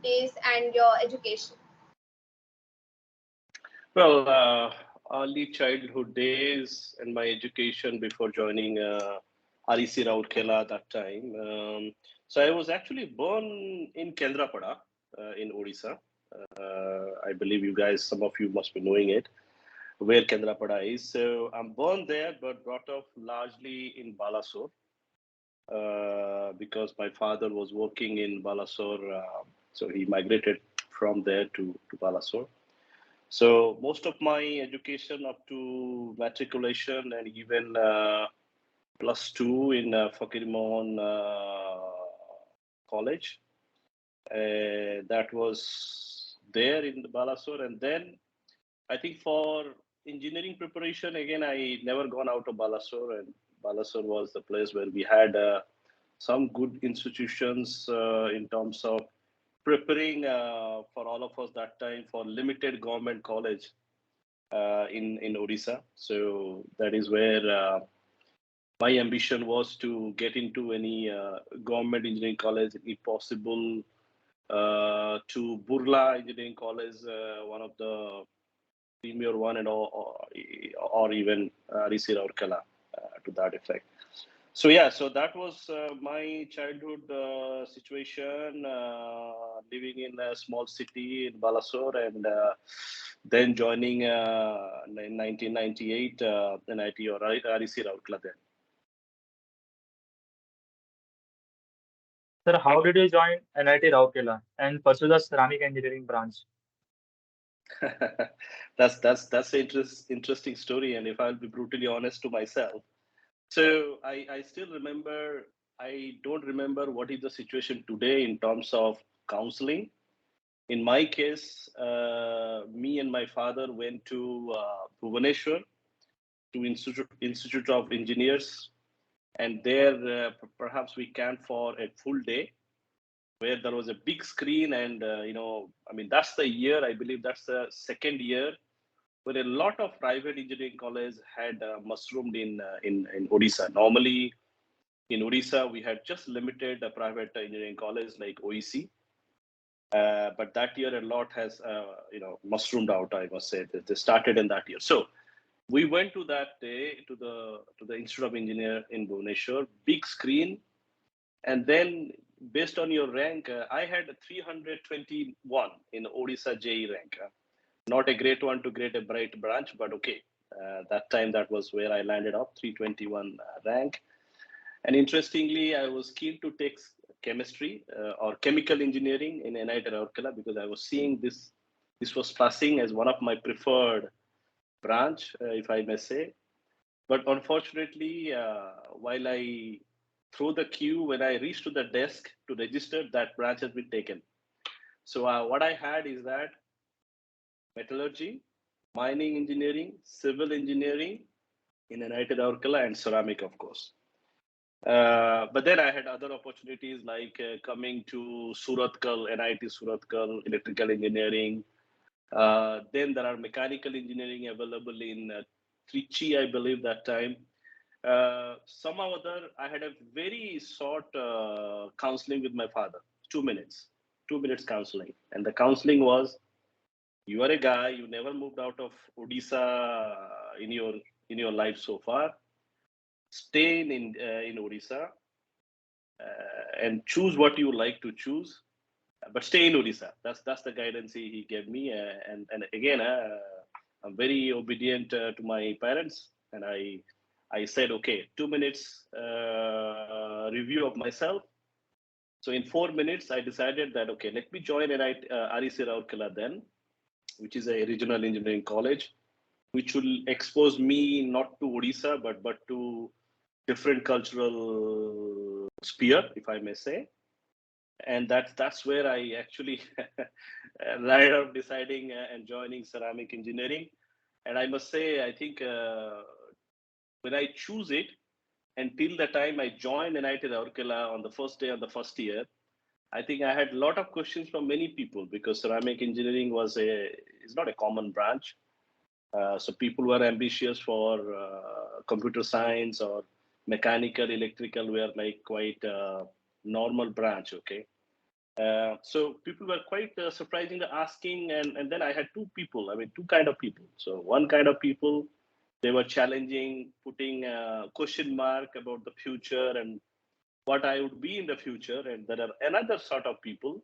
days and your education? Well, early childhood days and my education before joining REC Rourkela that time. So I was actually born in Kendrapada in Odisha. I believe you guys, some of you must be knowing it, where Kendrapada is. So I'm born there, but brought up largely in Balasore because my father was working in Balasore. So he migrated from there to Balasore. So most of my education up to matriculation and even plus two in Fakir Mohon College, that was there in the Balasore. And then I think for engineering preparation, again, I never gone out of Balasore, and Balasore was the place where we had some good institutions in terms of preparing for all of us that time for limited government college in Odisha. So that is where my ambition was to get into any government engineering college, if possible, to Burla Engineering College, one of the premier one, and or even REC Rourkela to that effect. So yeah, so that was my childhood situation, living in a small city in Balasore, and then joining in 1998 NIT or REC Rourkela then. Sir, how did you join NIT Rourkela and pursue the ceramic engineering branch? That's an interesting story, and if I'll be brutally honest to myself, so I still remember. I don't remember what is the situation today in terms of counseling. In my case, me and my father went to Bhubaneswar to Institute of Engineers, and there perhaps we camped for a full day, where there was a big screen, and I mean that's the year, I believe that's the second year where a lot of private engineering colleges had mushroomed in Odisha. Normally in Odisha we had just limited private engineering college like OEC. But that year a lot has mushroomed out, I must say. They started in that year. So we went to that day to the Institute of Engineer in Bhubaneswar, big screen, and then based on your rank, I had 321 in Odisha JE rank. Not a great one to great a bright branch, but okay. That time that was where I landed up, 321 rank. And interestingly, I was keen to take chemistry or chemical engineering in NIT Rourkela because I was seeing this was passing as one of my preferred branch, if I may say. But unfortunately, while I through the queue, when I reached to the desk to register, that branch has been taken. So what I had is that metallurgy, mining engineering, civil engineering in NIT Rourkela, and ceramic, of course. But then I had other opportunities like coming to Surathkal, NIT Surathkal, electrical engineering. Then there are mechanical engineering available in Trichy, I believe that time. Somehow or other, I had a very short counseling with my father, 2 minutes counseling. And the counseling was, you are a guy, you never moved out of Odisha in your life so far. Stay in Odisha and choose what you like to choose, but stay in Odisha. That's the guidance he gave me. And again, I'm very obedient to my parents, and I said, okay, 2 minutes review of myself. So in 4 minutes, I decided that, okay, let me join REC Rourkela then, which is a regional engineering college, which will expose me not to Odisha, but to different cultural sphere, if I may say. And that's where I actually landed up deciding and joining ceramic engineering. And I must say, I think when I choose it, until the time I joined NIT Rourkela on the first day of the first year, I think I had a lot of questions from many people because ceramic engineering is not a common branch. So people were ambitious for computer science or mechanical, electrical were like quite normal branch, okay. So people were quite surprisingly asking, and then I had two people. I mean, two kind of people. So one kind of people, they were challenging, putting a question mark about the future and what I would be in the future. And there are another sort of people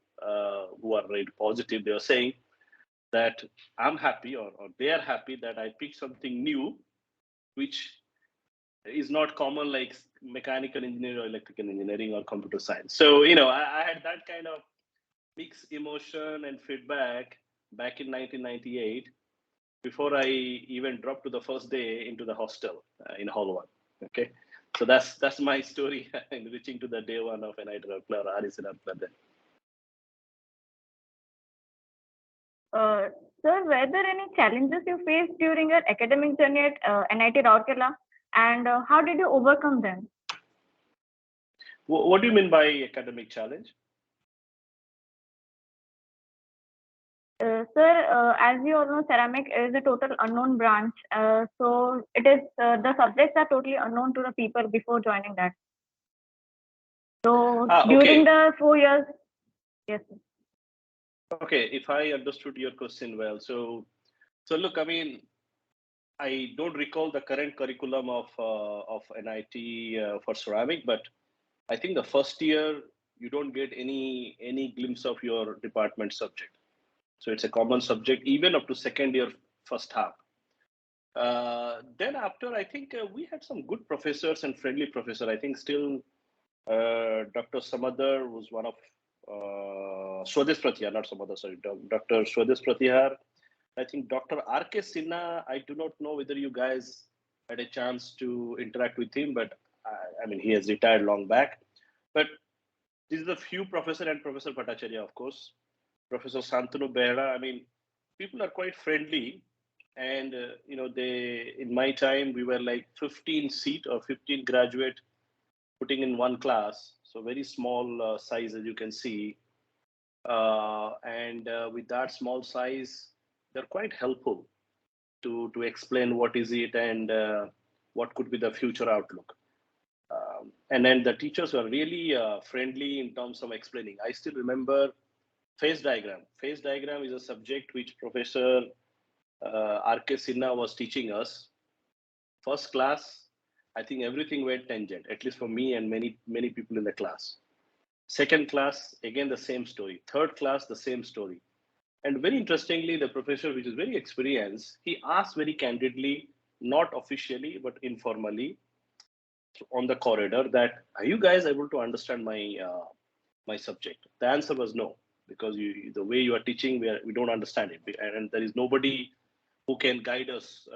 who are very positive. They are saying that I'm happy, or they are happy that I picked something new, which is not common, like mechanical engineering or electrical engineering or computer science. So, I had that kind of mixed emotion and feedback back in 1998 before I even dropped to the first day into the hostel in Hall 1. Okay. So that's my story in reaching to the day one of NIT Rourkela or RSC Rourkela. Uh, Sir, were there any challenges you faced during your academic journey at NIT Rourkela, and how did you overcome them? What do you mean by academic challenge? Sir, as you all know, ceramic is a total unknown branch. So it is the subjects are totally unknown to the people before joining that. So during Okay. the 4 years, yes. Sir. Okay, if I understood your question well, so look, I mean, I don't recall the current curriculum of NIT for ceramic, but I think the first year you don't get any glimpse of your department subject. So it's a common subject even up to second year first half. Then after, I think we had some good professors and friendly professor. I think still Dr. Samadar was one of Swadesh Pratihar, not Samadar, sorry, Dr. Swadesh Pratihar. I think Dr. R.K. Sinha, I do not know whether you guys had a chance to interact with him, but I mean, he has retired long back. But these are the few professor and Professor Bhattacharya, of course. Professor Santanu Behra, I mean, people are quite friendly. And, they, in my time, we were like 15 seat or 15 graduate putting in one class. So very small size, as you can see. And with that small size, they're quite helpful to explain what is it and what could be the future outlook. And then the teachers were really friendly in terms of explaining. I still remember phase diagram. Phase diagram is a subject which Professor R.K. Sinha was teaching us. First class, I think everything went tangent, at least for me and many people in the class. Second class, again the same story. Third class, the same story. And very interestingly, the professor, which is very experienced, he asked very candidly, not officially but informally, on the corridor, that are you guys able to understand my subject? The answer was no, because the way you are teaching, we don't understand it, and there is nobody who can guide us,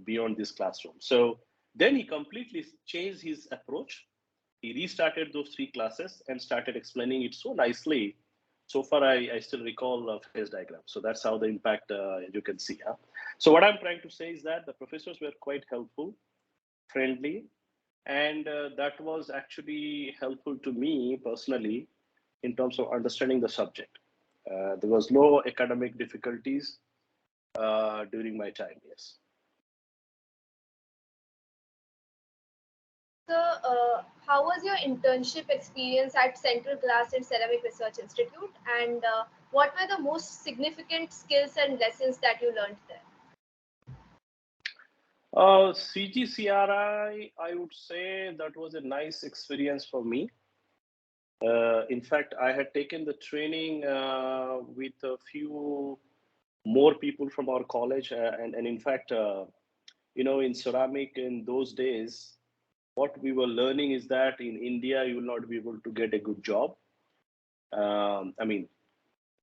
beyond this classroom. So then he completely changed his approach. He restarted those three classes and started explaining it so nicely. So far, I still recall phase diagram. So that's how the impact you can see. Huh? So what I'm trying to say is that the professors were quite helpful, friendly, and that was actually helpful to me personally in terms of understanding the subject. There was no academic difficulties during my time. Yes. So, how was your internship experience at Central Glass and Ceramic Research Institute? And what were the most significant skills and lessons that you learned there? CGCRI, I would say that was a nice experience for me. In fact, I had taken the training with a few more people from our college, and in fact, in ceramic in those days, what we were learning is that in India you will not be able to get a good job. I mean,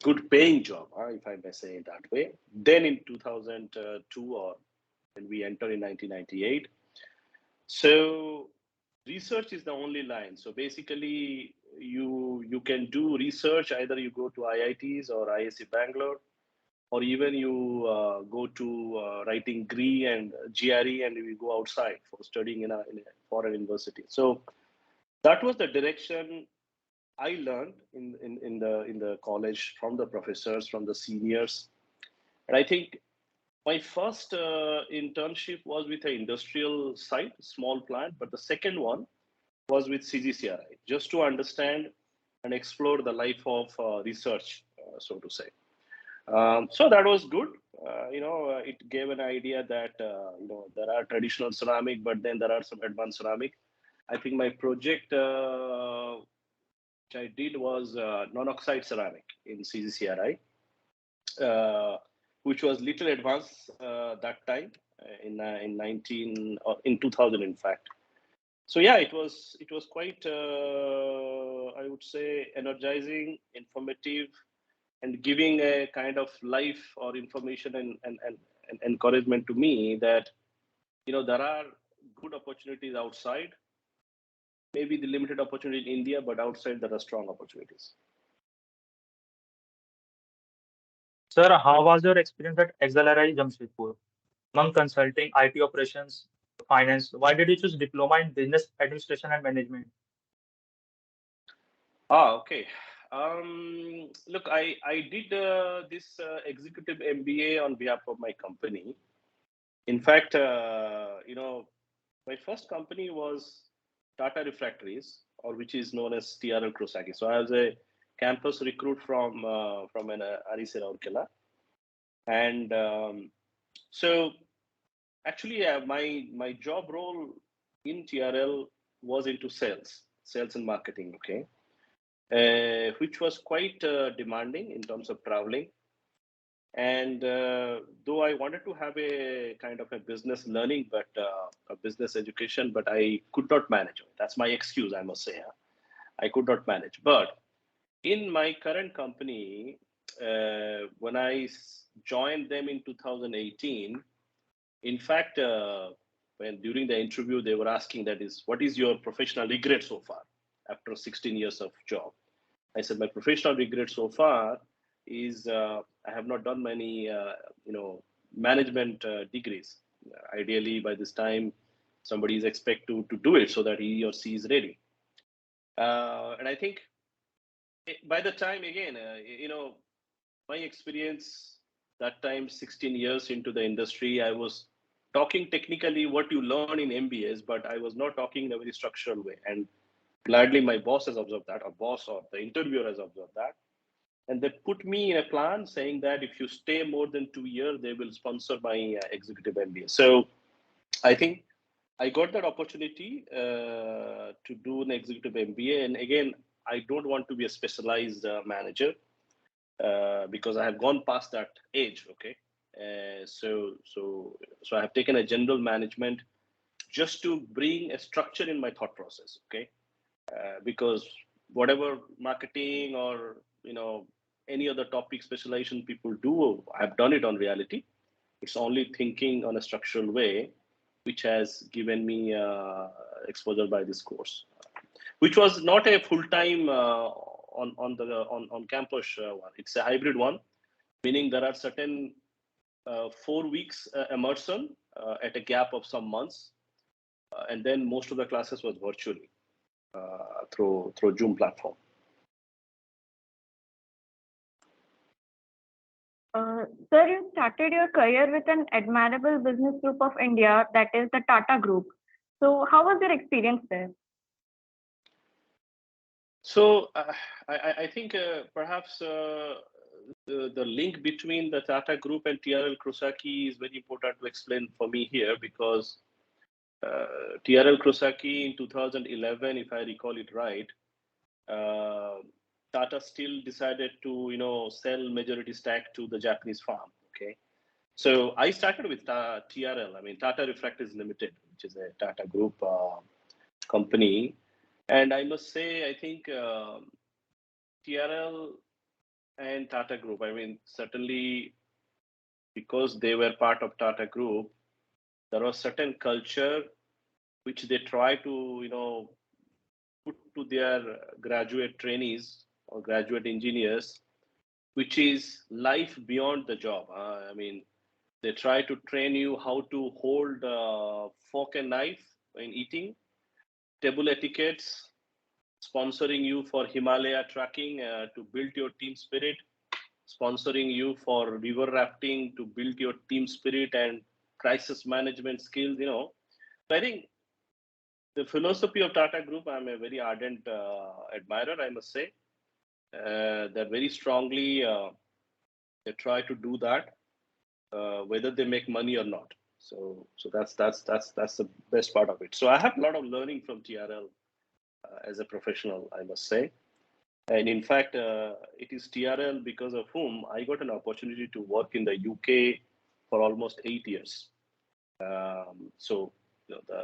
good paying job, if I may say it that way. Then in 2002, or when we entered in 1998. So research is the only line. So basically, you can do research, either you go to IITs or ISC Bangalore, or even you go to writing GRE and GRE, and you go outside for studying in a foreign university. So that was the direction I learned in the college from the professors, from the seniors. And I think my first internship was with an industrial site, small plant, but the second one was with CGCRI, just to understand and explore the life of research, so to say. So that was good. It gave an idea that there are traditional ceramic, but then there are some advanced ceramic. I think my project which I did was non-oxide ceramic in CGCRI, which was little advanced that time in 2000, in fact. So yeah, it was quite I would say energizing, informative, and giving a kind of life or information and encouragement to me that there are good opportunities outside, maybe the limited opportunity in India, but outside there are strong opportunities. Sir, how was your experience at XLRI Jamshedpur? Among consulting, IT operations, finance, why did you choose diploma in business administration and management? Okay. Look, I did this executive MBA on behalf of my company. In fact, my first company was Tata Refractories, or which is known as TRL Krosaki. So I was a campus recruit from an NIT Rourkela, and so actually my job role in TRL was into sales and marketing. Okay. Which was quite demanding in terms of traveling. And though I wanted to have a kind of a business learning, but a business education, but I could not manage. That's my excuse, I must say. I could not manage. But in my current company, when I joined them in 2018, in fact, when during the interview, they were asking what is your professional regret so far after 16 years of job? I said my professional regret so far is I have not done many management degrees. Ideally, by this time, somebody is expected to do it so that he or she is ready. And I think by the time again, my experience that time, 16 years into the industry, I was talking technically what you learn in MBAs, but I was not talking in a very structural way. And gladly, my boss has observed that, or boss or the interviewer has observed that. And they put me in a plan saying that if you stay more than 2 years, they will sponsor my executive MBA. So I think I got that opportunity to do an executive MBA. And again, I don't want to be a specialized manager because I have gone past that age. Okay. So I have taken a general management just to bring a structure in my thought process. Okay. Because whatever marketing or any other topic specialization people do, I've done it on reality. It's only thinking on a structural way, which has given me exposure by this course, which was not a full time on campus one. It's a hybrid one, meaning there are certain 4 weeks immersion at a gap of some months, and then most of the classes was virtually. Through Zoom platform. Sir, you started your career with an admirable business group of India, that is the Tata Group. So, how was your experience there? So I think perhaps the link between the Tata Group and TRL Krosaki is very important to explain for me here, because TRL Krosaki in 2011, if I recall it right, Tata still decided to sell majority stake to the Japanese farm. Okay, so I started with TRL. I mean Tata Refractories Limited, which is a Tata Group company, and I must say I think TRL and Tata Group. I mean certainly because they were part of Tata Group, there was certain culture which they try to put to their graduate trainees or graduate engineers, which is life beyond the job. I mean, they try to train you how to hold fork and knife when eating, table etiquettes, sponsoring you for Himalaya trekking to build your team spirit, sponsoring you for river rafting to build your team spirit and crisis management skills. So I think the philosophy of Tata Group, I'm a very ardent admirer, I must say. that very strongly they try to do that, whether they make money or not. So that's the best part of it. So I have a lot of learning from TRL as a professional, I must say. And in fact, it is TRL because of whom I got an opportunity to work in the UK for almost 8 years. So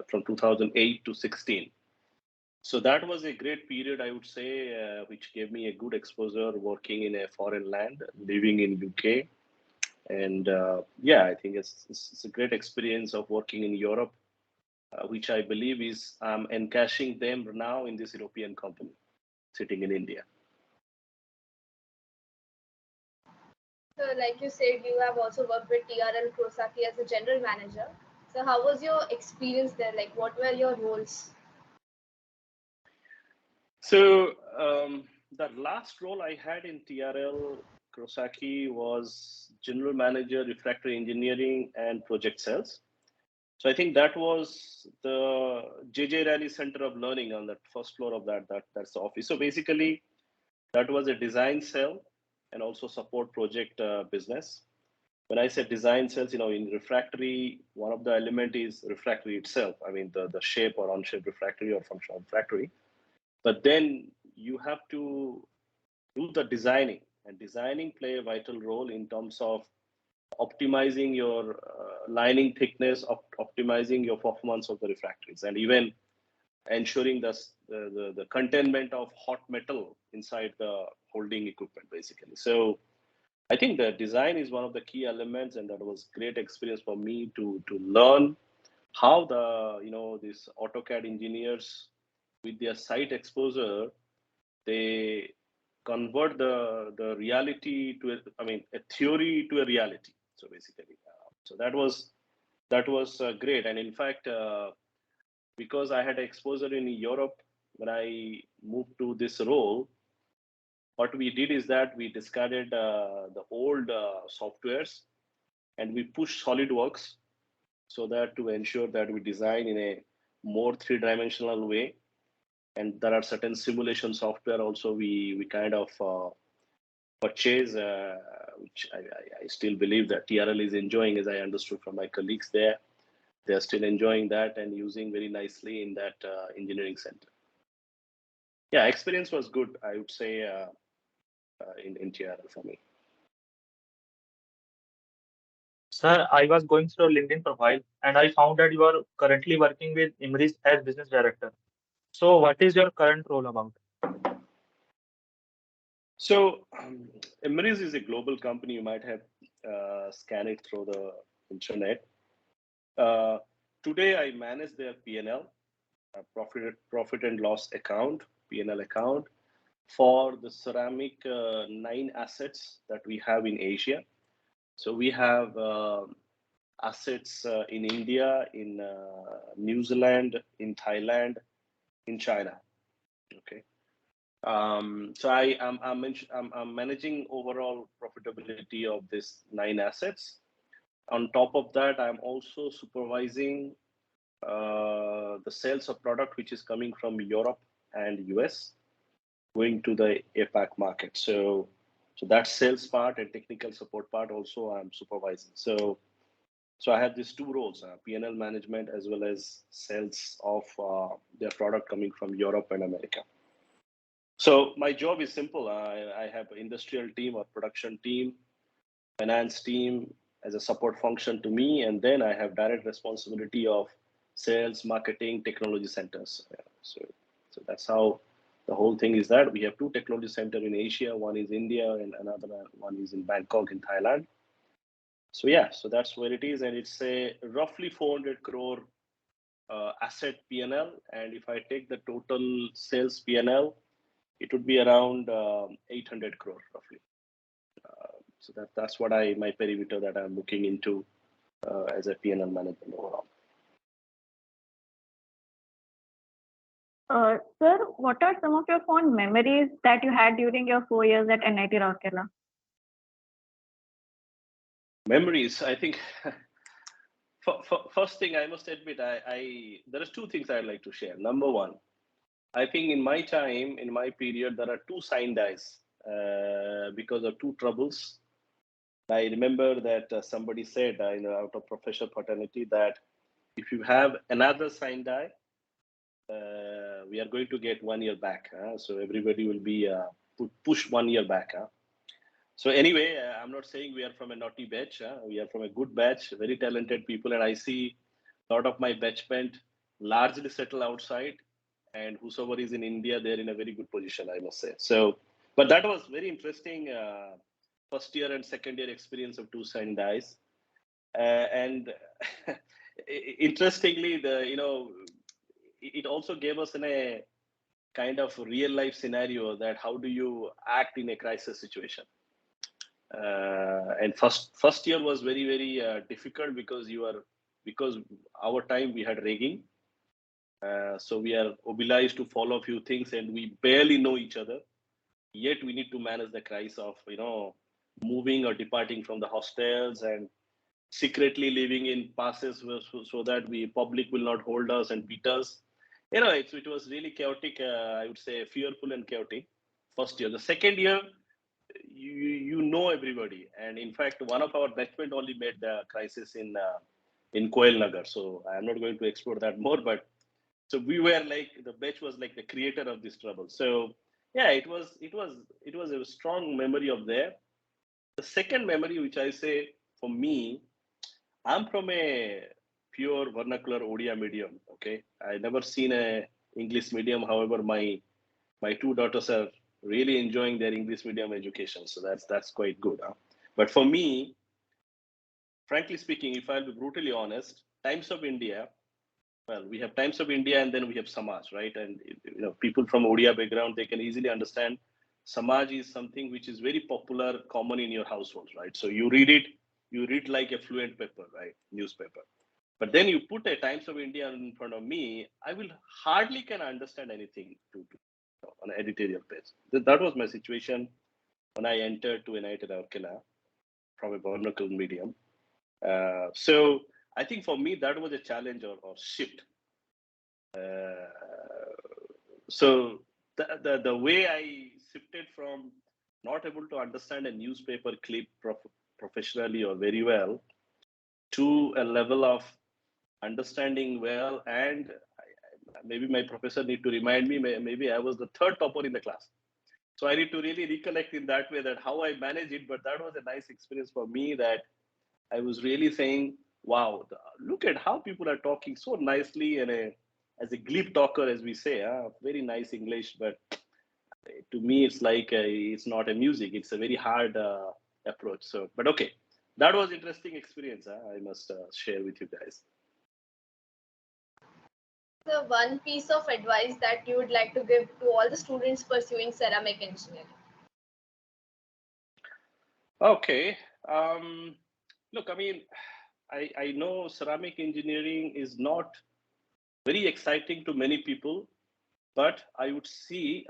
from 2008 to 16. So that was a great period, I would say, which gave me a good exposure working in a foreign land, living in UK. And yeah, I think it's a great experience of working in Europe, which I believe is I'm encashing them now in this European company sitting in India. So, like you said, you have also worked with TRL Krosaki as a general manager. So, how was your experience there? Like, what were your roles? So the last role I had in TRL Krosaki was general manager, refractory engineering and project sales. So I think that was the JJ Rally Center of Learning on that first floor of that's the office. So basically, that was a design cell and also support project business. When I say design cells, in refractory, one of the element is refractory itself. I mean, the shape or unshaped refractory or functional refractory. But then you have to do the designing, and designing play a vital role in terms of optimizing your lining thickness, optimizing your performance of the refractories, and even ensuring the containment of hot metal inside the holding equipment, basically. So I think the design is one of the key elements, and that was great experience for me to learn how these AutoCAD engineers with their site exposure, they convert the reality to a theory to a reality. So basically, so that was great. And in fact, because I had exposure in Europe when I moved to this role, what we did is that we discarded the old softwares and we pushed SolidWorks, so that to ensure that we design in a more three-dimensional way. And there are certain simulation software also we kind of purchase, which I still believe that TRL is enjoying, as I understood from my colleagues there. They are still enjoying that and using very nicely in that engineering center. Yeah, experience was good, I would say, in TRL for me. Sir, I was going through your LinkedIn profile and I found that you are currently working with IMERYS as business director. So, what is your current role about? So, IMERYS is a global company. You might have scanned it through the internet. Today, I manage their P&L, profit and loss account, P&L account, for the ceramic 9 assets that we have in Asia. So we have assets in India, in New Zealand, in Thailand, in China. Okay. So I'm managing overall profitability of these 9 assets. On top of that, I'm also supervising the sales of product which is coming from Europe and US, going to the APAC market. So that sales part and technical support part also I'm supervising. So I have these 2 roles, P&L management as well as sales of their product coming from Europe and America. So my job is simple. I have an industrial team or production team, finance team as a support function to me, and then I have direct responsibility of sales, marketing, technology centers. So that's how the whole thing is. That we have 2 technology centers in Asia. One is India and another one is in Bangkok in Thailand. So yeah, so that's where it is, and it's a roughly 400 crore asset P&L, and if I take the total sales P&L, it would be around 800 crore roughly. So that's what my perimeter that I'm looking into as a P&L management overall. Sir, what are some of your fond memories that you had during your 4 years at NIT Rourkela? Memories, I think. First thing I must admit, there are 2 things I'd like to share. Number one, I think in my time, in my period, there are 2 sign dies because of two troubles. I remember that somebody said, out of professional fraternity, that if you have another signed die, we are going to get 1 year back. So everybody will be pushed 1 year back. So anyway, I'm not saying we are from a naughty batch. We are from a good batch, very talented people. And I see a lot of my batchment largely settle outside. And whosoever is in India, they're in a very good position, I must say. So, but that was very interesting first year and second year experience of two signed dies. And interestingly, it also gave us a kind of real life scenario that how do you act in a crisis situation. And first year was very difficult because our time we had ragging, so we are obliged to follow a few things and we barely know each other, yet we need to manage the crisis of moving or departing from the hostels and secretly living in passes so that public will not hold us and beat us. It was really chaotic. I would say fearful and chaotic first year. The second year, you know everybody, and in fact, one of our batchmates only made the crisis in Koel Nagar. So I'm not going to explore that more, but so we were like the batch was like the creator of this trouble. So yeah, it was a strong memory of there. The second memory, which I say for me, I'm from a pure vernacular Odia medium. Okay, I never seen a English medium. However, my two daughters are really enjoying their English medium education, so that's quite good. But for me, frankly speaking, if I'll be brutally honest, Times of India. Well, we have Times of India, and then we have Samaj, right? And people from Odia background, they can easily understand. Samaj is something which is very popular, common in your household, right? So you read like a fluent paper, right? Newspaper. But then you put a Times of India in front of me, I will hardly can understand anything on an editorial page. That was my situation when I entered to NIT Rourkela from a vernacular medium. So I think for me that was a challenge or shift. So the way I shifted from not able to understand a newspaper clip professionally or very well to a level of understanding well, and maybe my professor need to remind me, maybe I was the third topper in the class. So I need to really recollect in that way that how I manage it. But that was a nice experience for me, that I was really saying, wow, look at how people are talking so nicely and as a glib talker, as we say, very nice English. But to me, it's like it's not a music. It's a very hard approach. So, but okay, that was interesting experience. I must share with you guys. The one piece of advice that you would like to give to all the students pursuing ceramic engineering? Okay. Look, I mean, I know ceramic engineering is not very exciting to many people, but I would say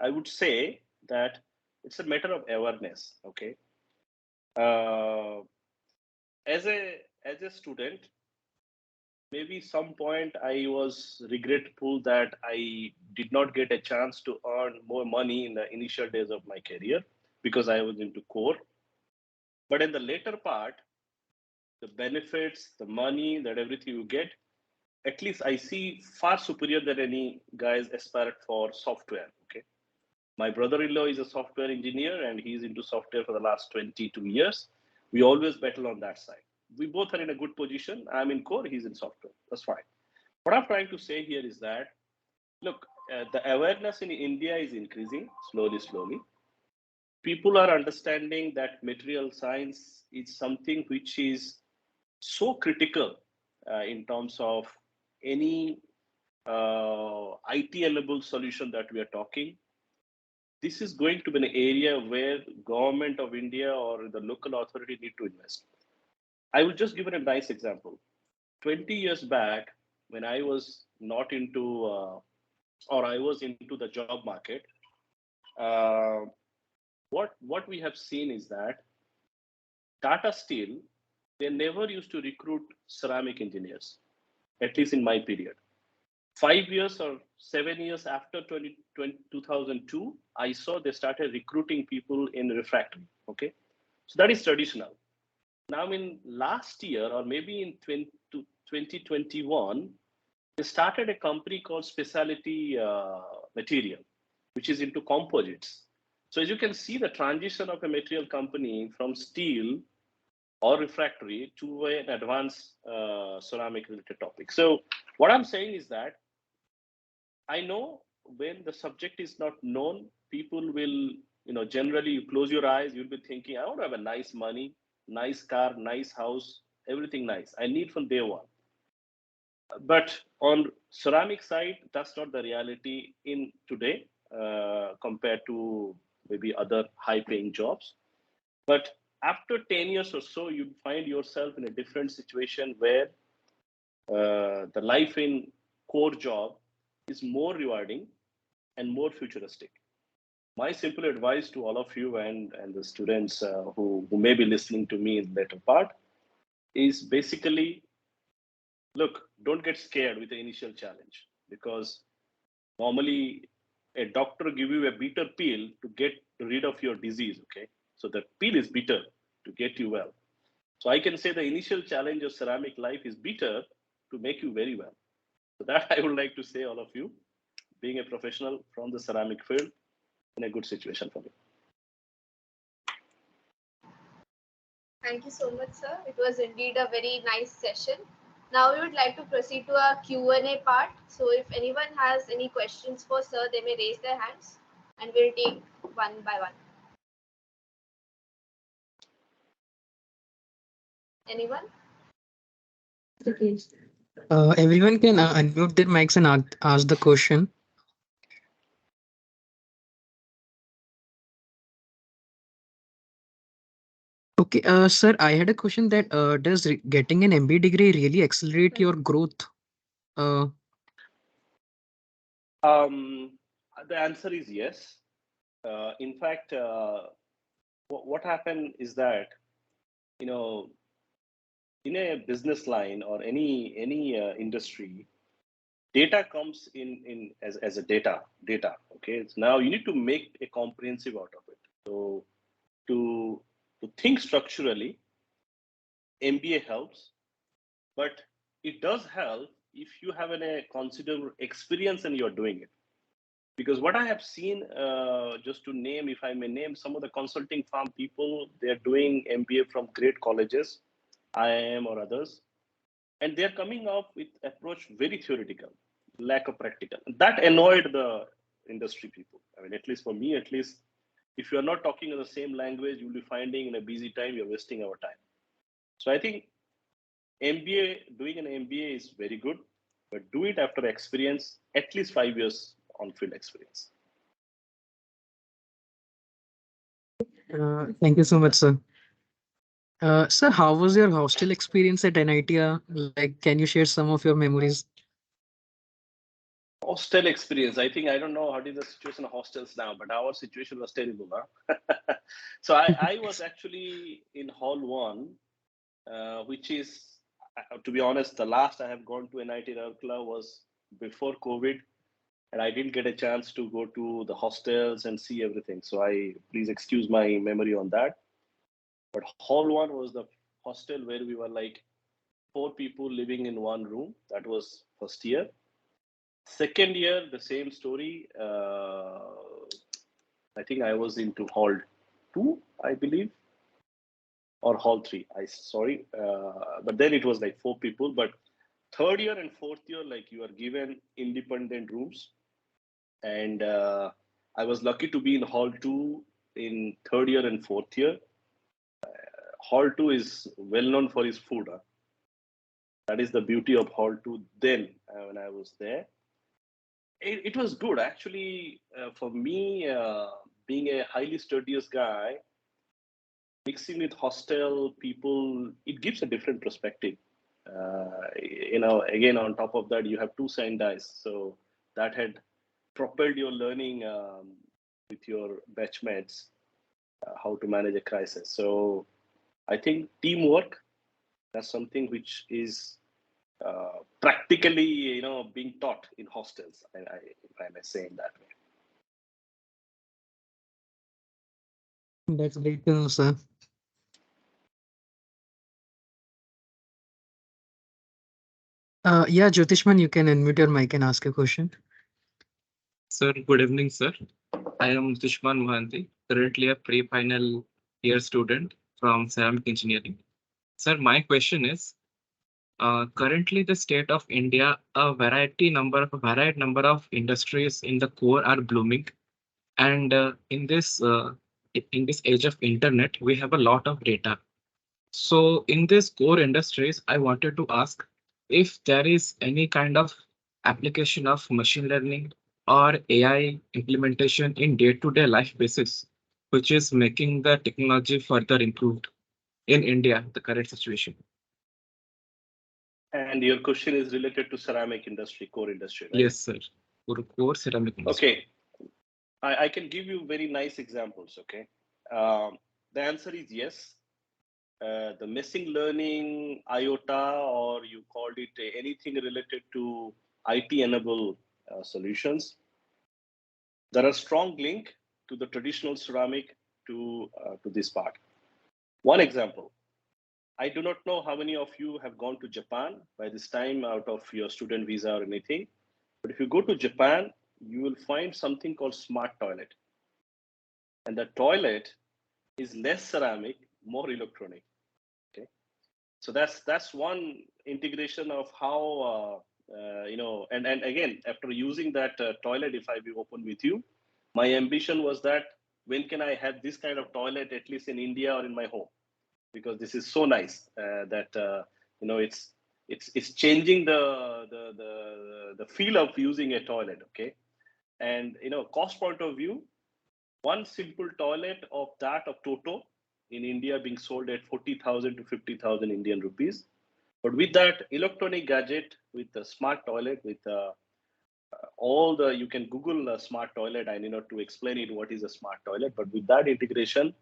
that it's a matter of awareness. Okay. As a student, maybe some point I was regretful that I did not get a chance to earn more money in the initial days of my career because I was into core. But in the later part, the benefits, the money, that everything you get, at least I see far superior than any guys aspired for software. Okay. My brother-in-law is a software engineer and he's into software for the last 22 years. We always battle on that side. We both are in a good position. I'm in core, he's in software. That's fine. What I'm trying to say here is that, look, the awareness in India is increasing slowly. People are understanding that material science is something which is so critical in terms of any IT-enabled solution that we are talking. This is going to be an area where government of India or the local authority need to invest. I will just give it a nice example. 20 years back, when I was not into, or I was into the job market, what we have seen is that Tata Steel, they never used to recruit ceramic engineers, at least in my period. 5 years or 7 years after 2002, I saw they started recruiting people in refractory. Okay, so that is traditional. Now, in last year or maybe in 2021, they started a company called Specialty Material, which is into composites. So as you can see, the transition of a material company from steel or refractory to an advanced ceramic related topic. So what I'm saying is that I know when the subject is not known, people will, generally you close your eyes, you'll be thinking, I want to have a nice money, nice car, nice house, everything nice. I need from day one. But on ceramic side, that's not the reality in today compared to maybe other high paying jobs. But after 10 years or so, you find yourself in a different situation where the life in core job is more rewarding and more futuristic. My simple advice to all of you and the students who may be listening to me in the later part is basically, look, don't get scared with the initial challenge, because normally a doctor give you a bitter pill to get rid of your disease. Okay, so the pill is bitter to get you well. So I can say the initial challenge of ceramic life is bitter to make you very well. So that I would like to say, all of you, being a professional from the ceramic field, in a good situation for me. Thank you so much, sir. It was indeed a very nice session. Now we would like to proceed to our Q&A part. So if anyone has any questions for sir, they may raise their hands and we'll take one by one. Anyone? Everyone can unmute their mics and ask the question. Okay, sir, I had a question that does getting an MBA degree really accelerate your growth? Uh, The answer is yes. In fact, what happened is that, in a business line or any industry, data comes in as a data. Okay, so now you need to make a comprehensive out of it. So to think structurally, MBA helps, but it does help if you have a considerable experience and you're doing it. Because what I have seen, just to name, if I may name some of the consulting firm people, they're doing MBA from great colleges, IIM or others, and they're coming up with approach very theoretical, lack of practical. That annoyed the industry people. I mean, at least for me, at least, if you're not talking in the same language, you'll be finding in a busy time, you're wasting our time. So I think doing an MBA is very good, but do it after experience, at least 5 years on field experience. Thank you so much, sir. Sir, how was your hostel experience at NIT? Like, can you share some of your memories? Hostel experience. I think I don't know how is the situation of hostels now, but our situation was terrible. Huh? So I was actually in Hall 1, which is, to be honest, the last I have gone to NIT Rourkela was before COVID, and I didn't get a chance to go to the hostels and see everything. So please excuse my memory on that. But Hall 1 was the hostel where we were like 4 people living in one room. That was first year. Second year, the same story. I think I was into Hall 2, I believe, or Hall 3. Sorry, but then it was like 4 people. But third year and fourth year, like, you are given independent rooms, and I was lucky to be in Hall 2 in third year and fourth year. Hall 2 is well known for his food. Huh? That is the beauty of Hall 2 then, when I was there. It was good, actually, for me, being a highly studious guy, mixing with hostel people, it gives a different perspective. Again, on top of that, you have 2 signed eyes. So that had propelled your learning with your batchmates, how to manage a crisis. So I think teamwork, that's something which is practically, being taught in hostels, if I may say in that way. That's great to know, sir. Yeah, Jyotishman, you can unmute your mic and ask a question. Sir, good evening, sir. I am Dushman Mohanty, currently a pre-final year student from ceramic engineering. Sir, my question is, currently the state of India, a varied number of industries in the core are blooming, and in this age of internet, we have a lot of data. So in these core industries, I wanted to ask if there is any kind of application of machine learning or AI implementation in day-to-day life basis, which is making the technology further improved in India, the current situation. And your question is related to ceramic industry, core industry, right? Yes, sir. Core ceramic industry. Okay, I can give you very nice examples. Okay, the answer is yes. The machine learning, IOTA, or you called it anything related to IT-enabled solutions, there are strong link to the traditional ceramic to this part. One example, I do not know how many of you have gone to Japan by this time out of your student visa or anything, but if you go to Japan, you will find something called smart toilet. And the toilet is less ceramic, more electronic. Okay, so that's one integration of how and again, after using that toilet, if I be open with you, my ambition was that when can I have this kind of toilet at least in India or in my home, because this is so nice that it's changing the feel of using a toilet. Okay, and cost point of view, one simple toilet of that of Toto in India being sold at 40,000 to 50,000 Indian rupees. But with that electronic gadget, with the smart toilet, with all the, you can Google a smart toilet. I need not to explain it what is a smart toilet, but with that integration,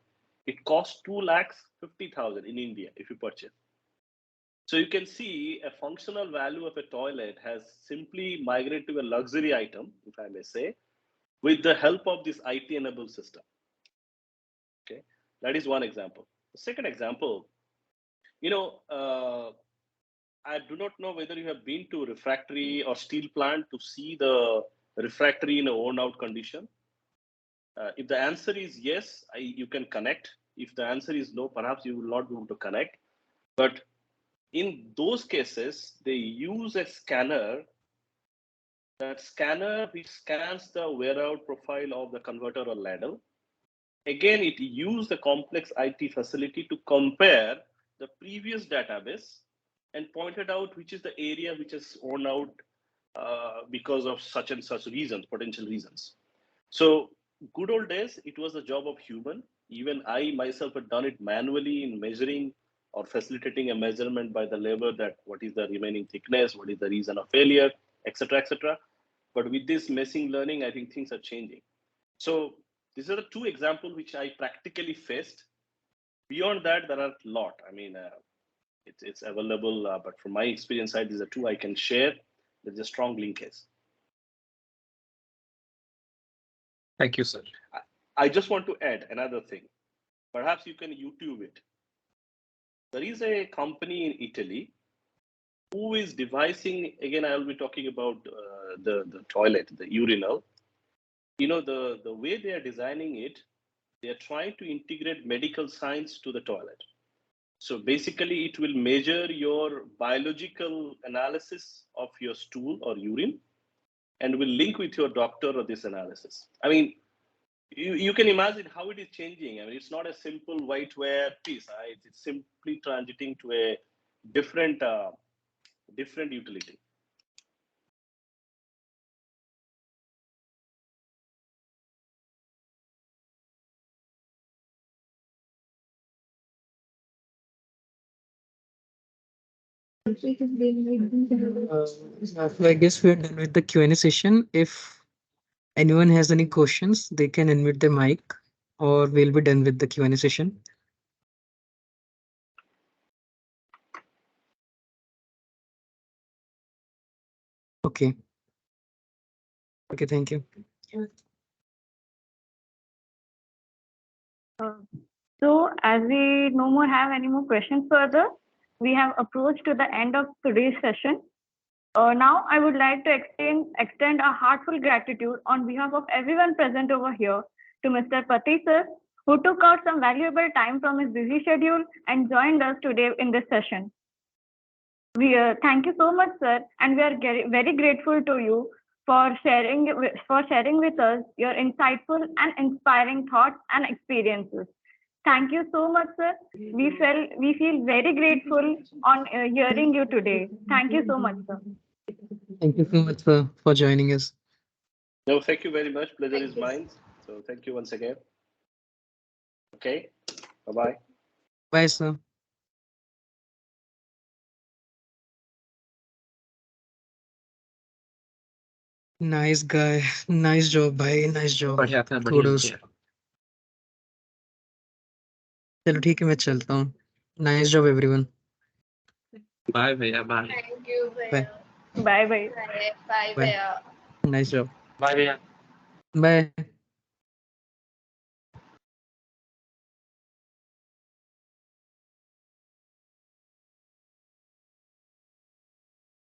it costs 2,50,000 in India if you purchase. So you can see a functional value of a toilet has simply migrated to a luxury item, if I may say, with the help of this IT-enabled system. Okay, that is one example. The second example, I do not know whether you have been to refractory or steel plant to see the refractory in a worn out condition. If the answer is yes, you can connect. If the answer is no, perhaps you will not be able to connect. But in those cases, they use a scanner. That scanner which scans the wear out profile of the converter or ladle. Again, it used the complex IT facility to compare the previous database and pointed out which is the area which is worn out because of such and such reasons, potential reasons. So good old days, it was the job of human. Even I myself had done it manually in measuring or facilitating a measurement by the labor that what is the remaining thickness, what is the reason of failure, etc., etc. But with this machine learning, I think things are changing. So these are the two examples which I practically faced. Beyond that, there are a lot. I mean, it's available, but from my experience side, these are two I can share. There's a strong linkage. Thank you, sir. I just want to add another thing. Perhaps you can YouTube it. There is a company in Italy who is devising, again, I will be talking about the toilet, the urinal. The way they are designing it, they are trying to integrate medical science to the toilet. So basically, it will measure your biological analysis of your stool or urine and will link with your doctor or this analysis. I mean, you can imagine how it is changing. I mean, it's not a simple whiteware piece. Right? It's simply transiting to a different utility. So I guess we're done with the Q&A session. If anyone has any questions, they can unmute their mic, or we'll be done with the Q&A session. Okay. Okay, thank you. Uh, so, as we no more have any more questions further, we have approached to the end of today's session. Now, I would like to extend a heartfelt gratitude on behalf of everyone present over here to Mr. Pati Sir, who took out some valuable time from his busy schedule and joined us today in this session. We thank you so much, sir, and we are very grateful to you for sharing with us your insightful and inspiring thoughts and experiences. Thank you so much, sir. We feel very grateful on hearing you today. Thank you so much, sir. Thank you so much, sir, for joining us. No, thank you very much. Pleasure Thank is you. mine. So thank you once again. Okay. Bye-bye. Bye, sir. Nice guy. Nice job, bhai. Nice job. बढ़िया था, बढ़िया Kudos. किया। चलो ठीक है, मैं चलता हूँ. Nice job, everyone. बाय भैया, bye. Thank you, Bye. Bhaiya. Bye bye. Bye, bye, Bye. Bhaiya. Nice job. Bye भैया. Bye.